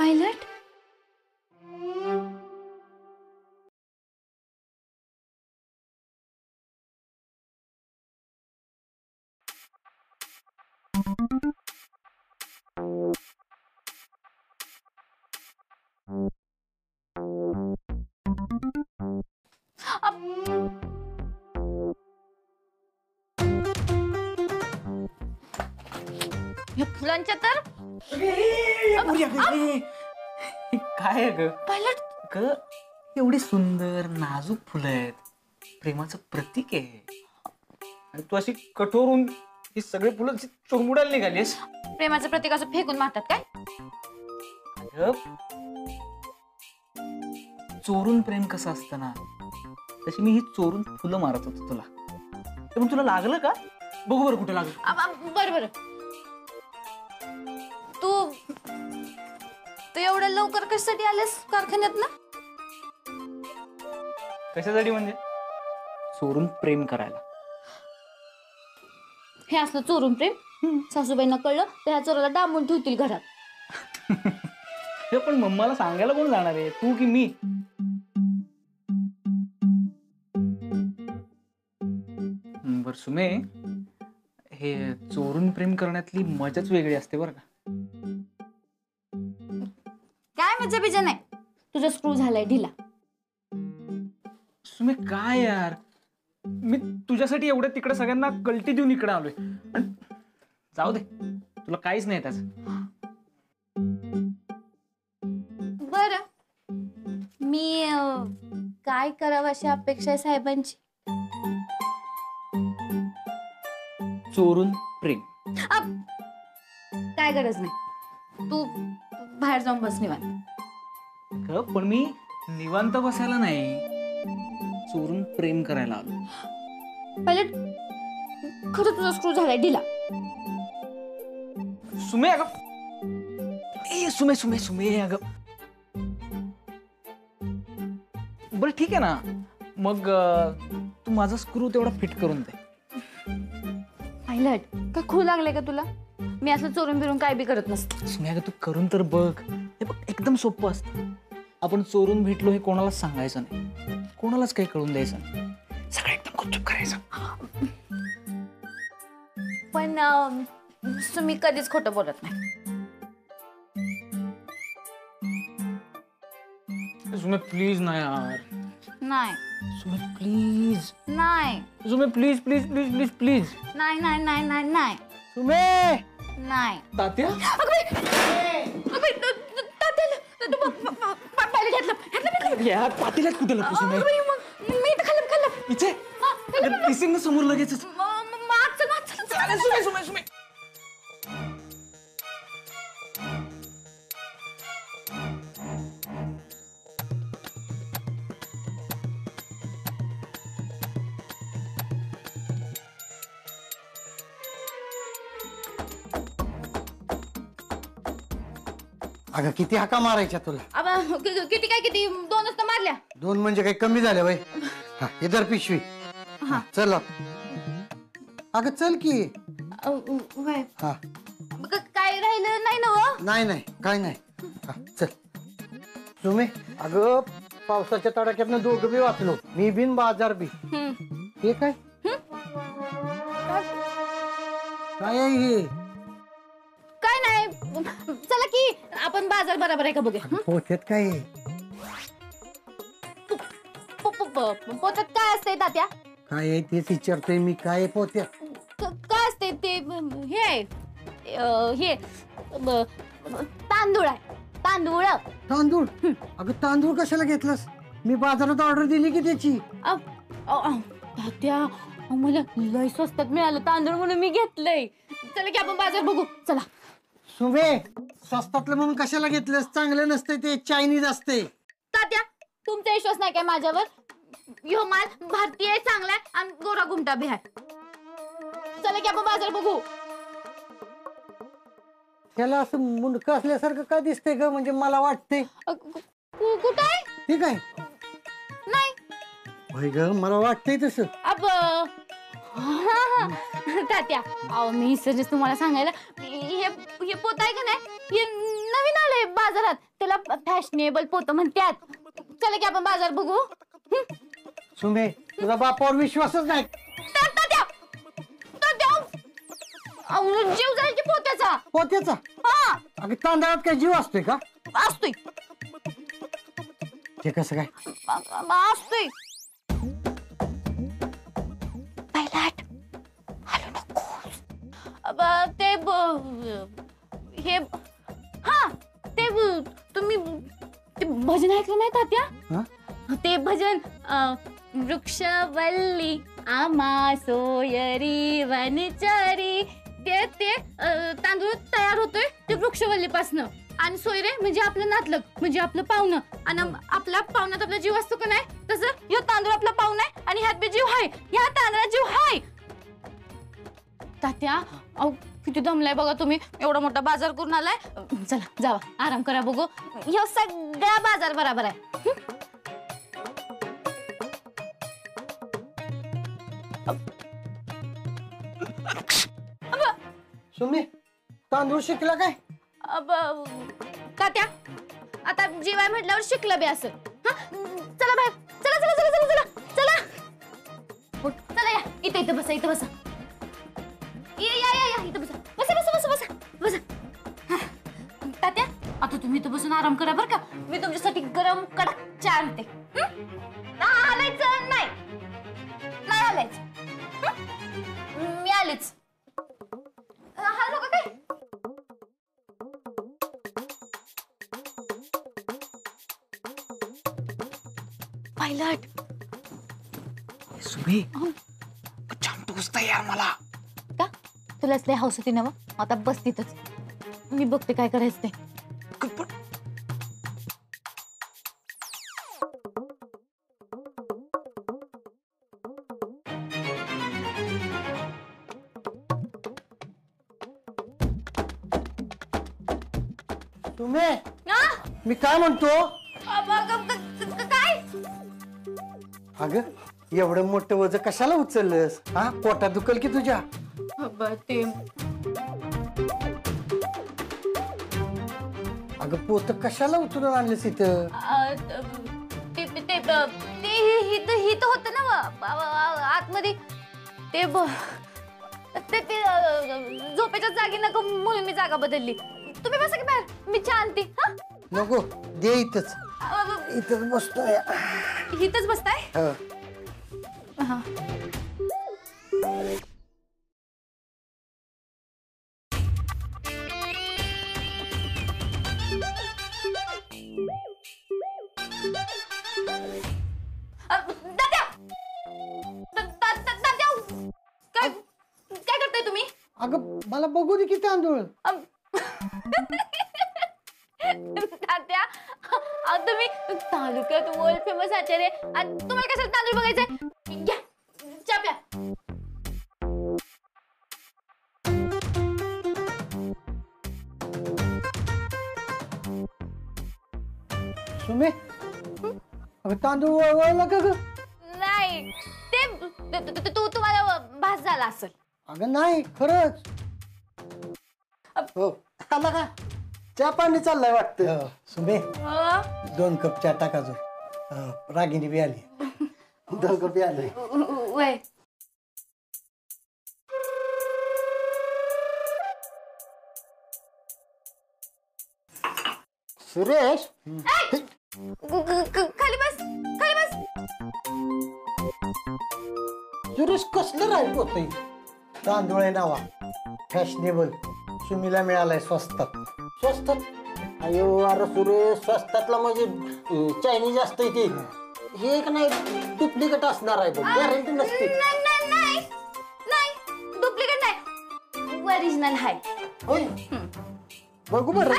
Pilot फुलांच्या तर काय ग पायलट ग एवढी सुंदर नाजूक फुलं आहेत, प्रेमाचं प्रतीक आहे. आणि तू अशी कठोर होऊन ही सगळी फुलं चुरमुडायला निघालीस. प्रेमाचं प्रतीक असं फेकून मारतात काय? अगं, चोरून प्रेम कसं असतं ना, तशी मी ही चोरून फुलं मारत होतो तुला. तर मग तुला लागलं का? बघू बरं कुठे लागलं. बरं बरं. तू एवढ्या लवकर कशासाठी आलेस कारखान्यात ना? कशासाठी म्हणजे? चोरून प्रेम करायला. हे असलं चोरून प्रेम सासूबाईंना कळलं तर ह्या चोराला डांबून ठेवतील घरात. हे पण मम्माला सांगायला कोण जाणार आहे, तू की मी? बर सुमे, हे चोरून प्रेम करण्यातली मजाच वेगळी असते बरं का. काय मजा बिजा नाही, तुझा स्क्रू झालाय ढिला. सुमे काय यार, मी तुझ्यासाठी एवढ्या तिकडे सगळ्यांना कल्टी देऊन इकडे आलोय. जाऊ दे, तुला काहीच नाही त्याच. बर, मी काय करावं अशी अपेक्षा आहे साहेबांची? चोरून प्रेम. काय गरज नाही, तू बाहेर जाऊन बस निवांत. पण मी निवांत बसायला नाही, चोरून प्रेम करायला आलो. पायलट, खरं तुझा स्क्रू झालाय ढिला. सुमे अगं, सुमे सुमे सुमे अगं. बरं ठीक आहे ना, मग तू माझा स्क्रू तेवढा फिट करून दे. पायलट, काय खूप लागले का तुला? मी असं चोरून बिरून काय बी करत नसते. सुमे अगं, तू करून तर बघ. हे बघ, एकदम सोपं असतं. आपण चोरून भेटलो हे कोणालाच सांगायचं नाही, कोणालाच काही कळून द्यायचं नाही, सगळं एकदम गुपचूप करायचं. पण मी कधीच खोटं बोलत नाही. सुमे प्लीज ना यार. नाही सुमे प्लीज. नाही सुमे please please please please please. नाही नाही नाही नाही नाही सुमे. नाही. तात्या. यार पातेल्यात कुठे लपू सुमे? मी तर खाल्लं इथे दिसेल ना समोर लगेचच. सुमे सुमे सुमे. अगं किती हाका मारायच्या तुला? किती काय किती? 2च तर मारल्या. 2 म्हणजे काही कमी झाले बाई. हा इधर पिशवी. हा चल अगं चल की. हा काय राहिलं नाही ना? नाही नाही काय नाही. हा चल. सुमे अगं पावसाच्या तडाख्यातनं दोघं बी वाचलो, मी बिन बाजार बी. हे काय काय आहे हे? काय नाही, चला की आपण बाजार बरोबर आहे का बघूया. पोत्यात काय आहे? पोत्यात काय असते तात्या? काय आहे तेच विचारतोय मी. काय आहे पोत्यात? काय असते ते? हे आहे, हे तांदूळ आहे. तांदूळ. तांदूळ? अगं तांदूळ कशाला घेतलास? मी बाजारात ऑर्डर दिली की त्याची. तात्या, मला लय स्वस्तात मिळालं तांदूळ म्हणून मी घेतलंय. चला की आपण बाजार बघू. चला. सुमे स्वस्तातलं म्हणून कशाला घेतलंस? चांगलं नसते ते, चायनीज असते. तात्या, तुमचा विश्वास नाही काय माझ्यावर? यो माल भारतीय चांगला आहे आणि गोरा गुमटा बी आहे. चला की आपण बाजार बघू. त्याला असं मुंडकं असल्यासारखं का दिसतंय ग? म्हणजे मला वाटतंय. कुठं आहे? ठीक आहे. नाही होय ग, मला वाटतंय तसं. तात्या, अहो मी विसरलेच तुम्हाला सांगायला. हे पोत आहे का नाही, हे नवीन आलंय आहे बाजारात, त्याला फॅशनेबल पोतं म्हणतात. चला की आपण बाजार बघू. सुमे तुझा बापावर विश्वासच नाही. जीव जाईल की पोत्याचा. पोत्याचा? हा अगं तांदळात काय जीव असतोय का? असतोय. ते कसं काय? असतोय. पायलट हॅलो नको. ते हे हा ते तुम्ही ते भजन ऐकलं नाही तात्या? हा? ते भजन वृक्षवल्ली आमा सोयरी वनचरी. ते तांदूळ तयार होतोय ते वृक्षवल्लीपासनं. आणि सोयरे म्हणजे आपलं नातलग, म्हणजे आपलं पाहुणं. आणि आपल्या पाहुण्यात आपला जीव असतो का नाही, तसं ह्यो तांदूळ आपला पाहुणा आहे आणि ह्यात बी जीव आहे. ह्या तांदळात जीव आहे. तात्या अहो किती दमलाय बघा तुम्ही, एवढा मोठा बाजार करून आलाय. चला जावा आराम करा बघू. ह्यो सगळा बाजार बरोबर आहे. सुमे तांदूळ शिकला काय? तात्या आता जीवाय म्हटल्यावर शिकलं बी असं. चला बाहेर. चला चला चला चला चला चला चला. या इथं इथं बसा, इथं बसा. या इथं बसा. बसा बसा बसा बसा बसा. तात्या आता तुम्ही इथं बसून आराम करा बरं का. मी तुमच्यासाठी गरम कडक चहा आणते. हालायचं नाही, नाही हालायचं. मी आलेच. हाल नका काय. पायलट सुमे छान टोचता यार मला. का तुलाच लय हौस होती ना व? आता बस तिथंच, मी बघते काय करायचं ते. सुमे मी काय म्हणतो? काय अगं एवढं मोठं वज कशाला उचललंस? हा पोटात दुखल की तुझ्या? ते अगं पोत कशाला उचलून आणलंस इथं? हित होत ना आतमध्ये. ते झोपेच्या जागी नको म्हणून मी जागा बदलली. तुम्ही बसा की बाहेर, मी चहा आणते. नको दे इथंच, इथंच बसतोय. इथंच बसताय? हा. काय करताय तुम्ही? अगं मला बघू दे की तांदूळ. तात्या तुम्ही तालुक्यात वर्ल्ड फेमस आचार्य आणि तुम्हाला कशाला तांदूळ बघायचंय? घ्या चहा प्या. सुमे अगं तांदूळ वळवळला का ग? नाही ते तुम्हाला भास झाला असेल. अगं नाही खरंच. हो आला का? चहा पाणी चाललंय वाटतं. सुमे 2 कप चहा टाका जो. रागिनी बी आली. 2 कप बी आले. वय सुरेश खाली बस, खाली बस. सुरेश कसलं राहील होत? तांदूळ आहे नावा फॅशनेबल. सुमीला मिळालाय स्वस्तात. स्वस्तात? अयो अरे सुरेश स्वस्तातला म्हणजे चायनीज असतंय ते. हे एक नाही डुप्लिकेट असणार आहे. गॅरंटी नसते. नाही डुप्लिकेट नाही, ओरिजिनल आहे. होय बघू बरं.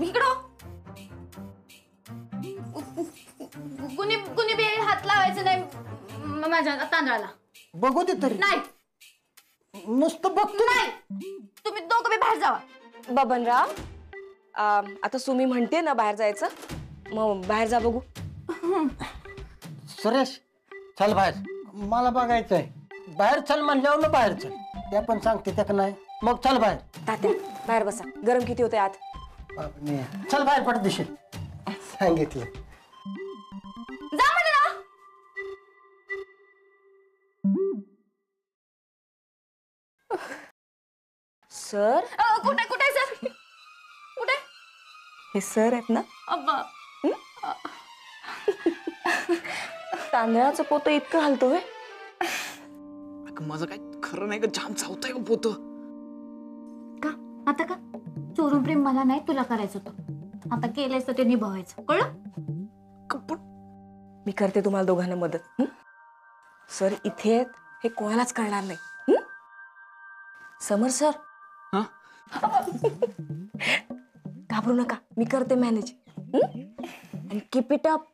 इकडं कुणी बी हात लावायचं नाही माझ्या तांदळाला. बघू दे तरी. नाही नुसतं बघतो. नाही तुम्ही दोघं बी बाहेर जावा. बबनराव आता सुमी म्हणते ना बाहेर जायचं, मग बाहेर जा बघू. सुरेश चल बाहेर, मला बघायचंय. बाहेर चल म्हणल्यावर ना बाहेर चल. त्या पण सांगते त्या का नाही. मग चल बाहेर. तात्या बाहेर बसा, गरम किती होते आत. बापरे. चल बाहेर पडत दिसेल. सांगितलं. जा म्हणे ना. सर कुठे कुठे सर कुठे? हे सर आहेत ना. अब्बा तांदळाचं पोतं इतकं हलतोय. अगं माझं काय खरं नाही ग, जाम चावतंय ग पोत. का आता का चोरून प्रेम मला नाही तुला करायचं होतं. आता केलंयस तर ते निभावायचं, कळलं? मी करते तुम्हाला दोघांना मदत. सर इथे आहेत हे कोणालाच कळणार नाही. समर सर घाबरू नका, मी करते मॅनेज. आणि कीप इट अप.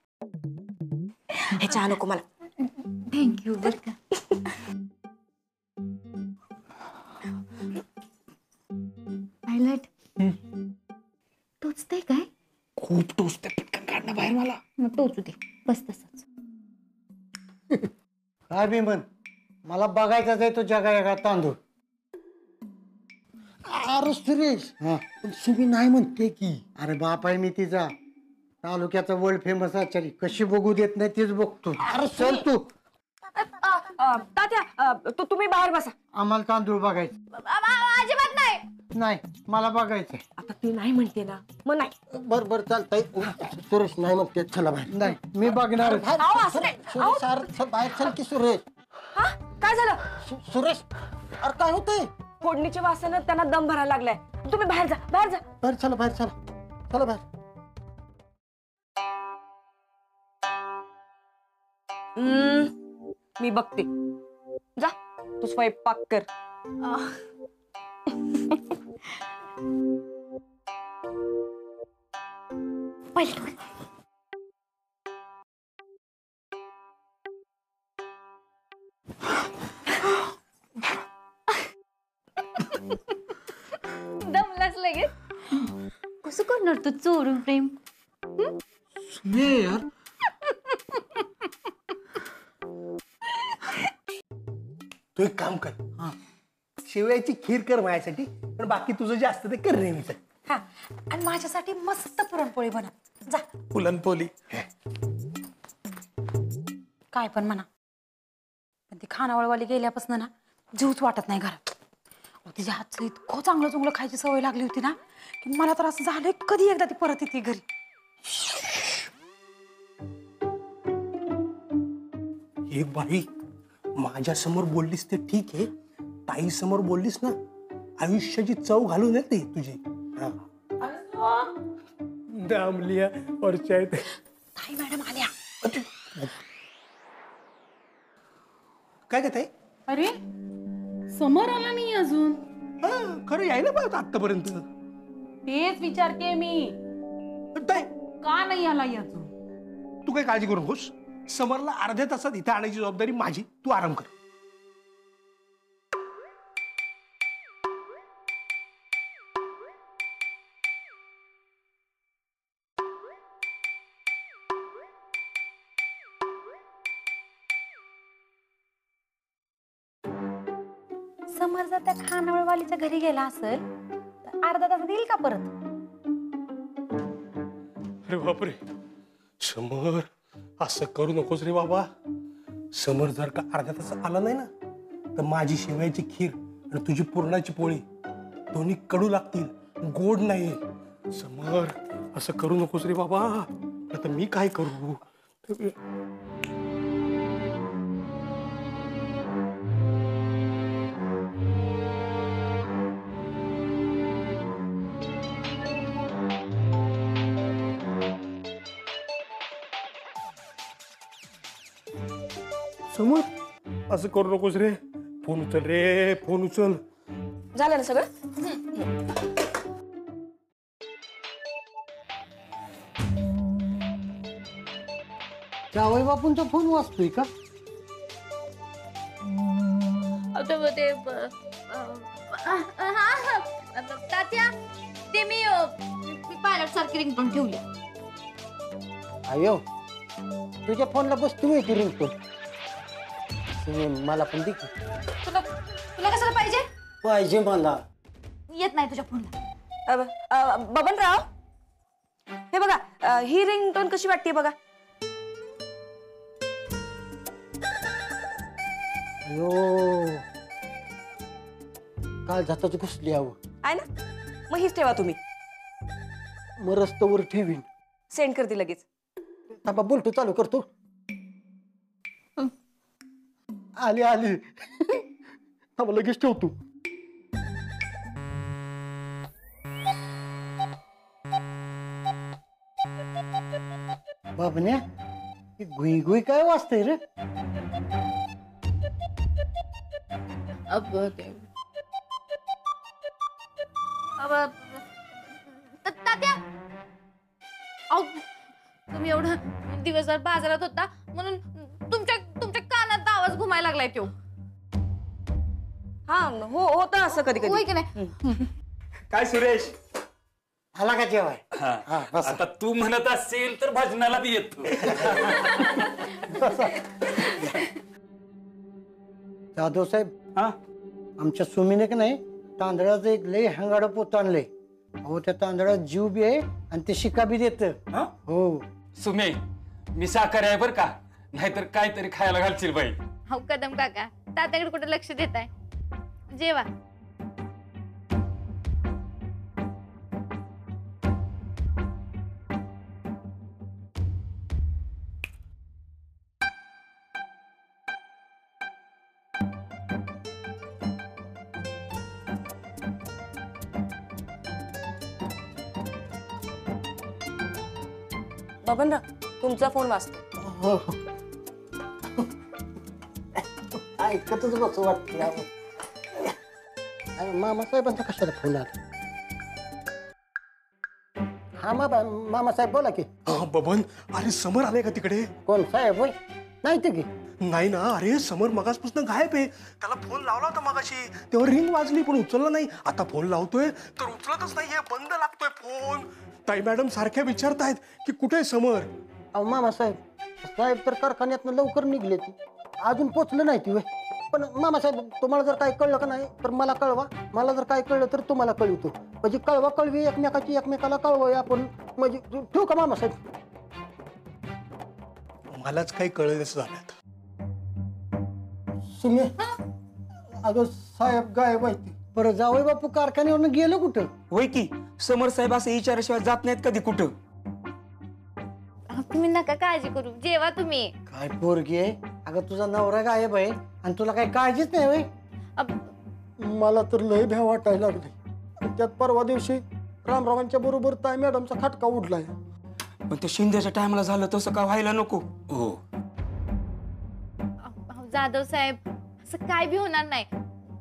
हे चहा नको मला. थँक्यू बर का. पायलट टोचते काय? खूप टोचते, पटकन काढ ना बाहेर मला. मग टोचू दे, बस तसंच. काय बी म्हण, मला बघायचाच आहे तो जगा तांदूळ. अरे सुरेश, पण सुमी नाही म्हणते की. अरे बाप आहे मी तिचा, तालुक्याचा वर्ल्ड फेमस आचारी. कशी बघू देत नाही तेच बघतो. अरे चल तू. तात्या तुम्ही बाहेर बसा. आम्हाला तांदूळ बघायचं अजिबात नाही. नाही, मला बघायचंय. आता ती नाही म्हणते ना, मग नाही. बर चालतंय. सुरेश नाही म्हणते, चला बाहेर. नाही मी बघणार. सुरेश बाहेर चल की सुरेश. हा काय झालं? सुरेश अरे काय होतंय? फोडणीच्या वासानं त्यांना दम भरायला लागलाय. तुम्ही बाहेर जा, बाहेर जा. बाहेर चला, बाहेर चला, चला बाहेर. मी बघते. जा तू स्वयंपाक कर. दमलाच लगेच. कसं करणार तू चोरून प्रेम? यार तू एक काम कर, शेवयाची खीर कर माझ्यासाठी, पण बाकी तुझं जे असतं ते कर नेहमीच. हा, आणि माझ्यासाठी मस्त पुरणपोळी बनव जा. पुरणपोळी काय पण म्हणा, पण ती खानावळवाली गेल्यापासून ना जीवच वाटत नाही घरात. तिच्या हातचं इतकं चांगलं चांगलं खायची सवय लागली होती ना, की मला तर असं झालंय कधी एकदा ती परत येते घरी. एक बाई माझ्या समोर बोललीस ते ठीक आहे, ताई समोर बोललीस ना आयुष्याची चव घालून येते तुझी. दामलिया ताई मॅडम आल्या. काय काय ताई? अरे समोर आला नाही अजून. खरं यायला पाहिजे आतापर्यंत. तेच विचारते मी, ताई का नाही आला अजून? तू काही काळजी करू नकोस, समरला अर्ध्या तासात इथे आणायची जबाबदारी माझी. तू आराम कर. समर जर त्या खानावळवालीच्या घरी गेला असेल तर अर्धा तास देईल का परत? अरे बापरे, समर असं करू नकोस रे बाबा. समर जर का अर्ध्या तासात आला नाही ना तर माझी शेवयाची खीर आणि तुझी पुरणाची पोळी दोन्ही कडू लागतील, गोड नाही. समर असं करू नकोस रे बाबा. आता मी काय करू? समर असं करू नकोस रे. फोन उचल रे, फोन उचल. झालं ना सगळं? जावई बापूंचा फोन वाजतोय का? तात्या ते मी पायलट सारखी रिंगटोन ठेवली. अयो तुझ्या फोनला बसतो मी रिंगटोन. मला पण दे की. तुला तुला कशाला पाहिजे? पाहिजे मला. येत नाही तुझ्या फोनला. बबनराव, हे बघा, ही रिंगटोन कशी वाटते बघा. अयो काल जाताच घुसली आव. आहे ना, मग हीच ठेवा तुम्ही. मग रस्त्यावर ठेवीन. सेंड करते लगेच. थांबा, बोलतो चालू करतो. आली आली. थांबा लगेच ठेवतो. बाबन्या, ही गुई गुई काय वाजतंय रे? तात्या, अहो तुम्ही एवढं दिवसभर बाजारात होता म्हणून तुमच्या तुमच्या कानात आवाज घुमायला लागलाय तो. हा, हो होतं असं कधी होय कधी. की नाही? काय सुरेश, आला का जेवाय? हा, बस. आता तू म्हणत असशील तर भजनाला बी येतो. जाधव साहेब, हा, आमच्या सुमीने का नाही तांदळाचं एक लय हंगाड पोत आणलंय. अहो त्या तांदळात जीव बी आहे आणि ते शिका बी देत. हा? हो. सुमे, मी साखर आहे बर का, नाहीतर काहीतरी खायला घालशील बाई. हो कदम काका, तात्याकडे कुठे लक्ष देताय? जेवा. बबनराव, तुमचा फोन वाजतो. हो हो. ऐकतच बसू वाटलं. मामासाहेबांचा कशाला फोन आला? हा मामासाहेब बोला की. हा बबन, अरे समर आले का तिकडे? कोण साहेब? होय, नाही ते की. नाही ना, अरे समर मगासपासून गायब आहे. त्याला फोन लावला होता मगाशी, तेव्हा रिंग वाजली पण उचलला नाही. आता फोन लावतोय तर उचलतच नाहीये, बंद लागतोय फोन. ताई मॅडम सारख्या विचारतायत की कुठे समर. अहो मामासाहेब, साहेब तर कारखान्यातनं लवकर निघले ती, अजून पोचलं नाही ती. पण मामासाहेब, तुम्हाला जर काय कळलं का नाही तर मला कळवा. मला जर काय कळलं तर तुम्हाला कळवतो. म्हणजे कळवा कळवी एकमेकाची एकमेकाला कळवूया आपण. म्हणजे ठेवू का मामासाहेब? मलाच काही कळलं असं झालं. सुमे, अगं साहेब गायब आहे. बरं जावई बापू कारखान्यावरनं गेलं कुठं? होय की, समर साहेब असं विचाराशिवाय जात नाहीत कधी कुठं. तुम्ही नका काळजी करू, जेवा तुम्ही. काय पोरगी आहे अगं, तुझा नवरा गायब आहे आणि तुला काही काळजीच नाही होय? मला तर लय भ्या वाटायला लागली. त्यात परवा दिवशी रामरावांच्या बरोबर ताई मॅडमचा खटका उडलाय. पण ते शिंद्याच्या टायमाला झालं तसं का व्हायला नको. हो, जाधव साहेब, असं काय बी होणार नाही.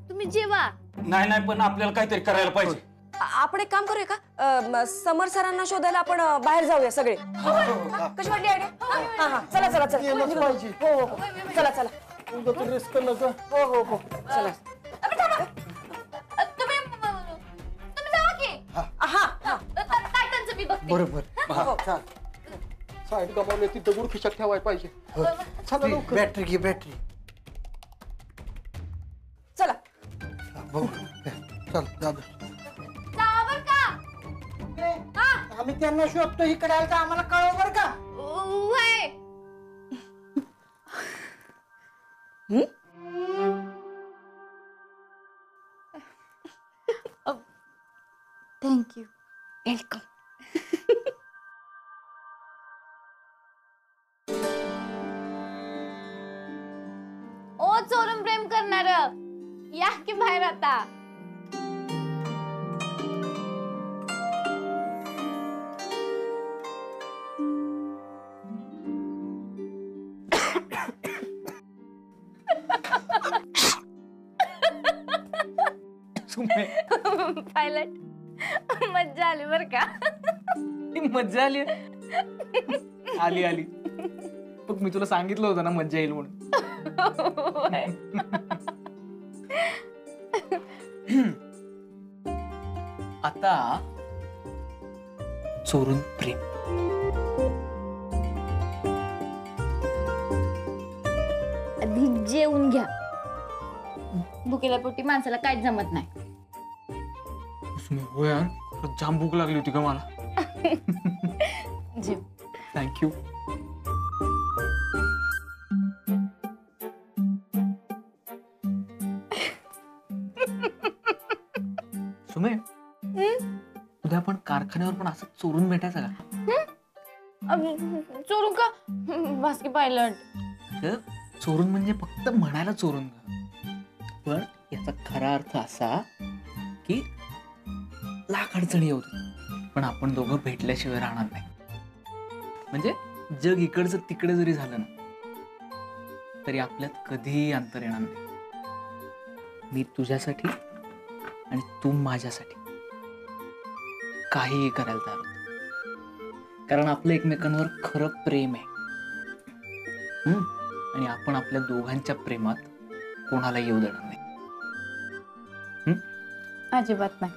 तुम्ही जेवा. नाही नाही, पण आपल्याला काहीतरी करायला पाहिजे. आपण एक काम करूया का, समर सरांना शोधायला आपण बाहेर जाऊया सगळे. कशी वाटली आयडिया? हा हा, चला चला चला. केलंच पाहिजे. हो हो, चला चला. उगाच रिस्क नका. हो हो हो, चला. तुम्ही जावा की. हा हा, काय त्यांचं मी बघते. बरोबर. साईड गमावले ती दगड खिशात ठेवायला पाहिजे. चला लवकर. बॅटरी घे, बॅटरी. चला. बघू. चल दादा. जावा बरं का. आम्ही त्यांना शोधतो, इकडे आलं तर आम्हाला कळव बरं का. वय. थँक्यू. वेलकम. ओ चोरून प्रेम करणार, या की बाहेर आता. पायलट, मज्जा आली बर का. मज्जा आली. आली आली. बघ मी तुला सांगितलं होतं ना मज्जा येईल म्हणून. आता चोरून प्रेम. आधी जेवून घ्या. भुकेला पोटी माणसाला काहीच जमत नाही. सुमे हो यार, खरंच जाम भूक लागली होती का मला. जेव. थँक्यू. सुमे, उद्या आपण कारखान्यावर पण असं चोरून भेटायचं का? चोरून का? बास्की पायलट. अगं, चोरून म्हणजे फक्त म्हणायला चोरून ग. पण याचा खरा अर्थ असा की लाख अडचणी येऊ दे, पण आपण दोघं भेटल्याशिवाय राहणार नाही. म्हणजे जग इकडचं तिकडे जरी झालं ना तरी आपल्यात कधीही अंतर येणार नाही. मी तुझ्यासाठी आणि तू माझ्यासाठी काहीही करायला तयार होतो, कारण आपलं एकमेकांवर खरं प्रेम आहे. आणि आपण आपल्या दोघांच्या प्रेमात कोणाला येऊ देणार नाही. अजिबात नाही.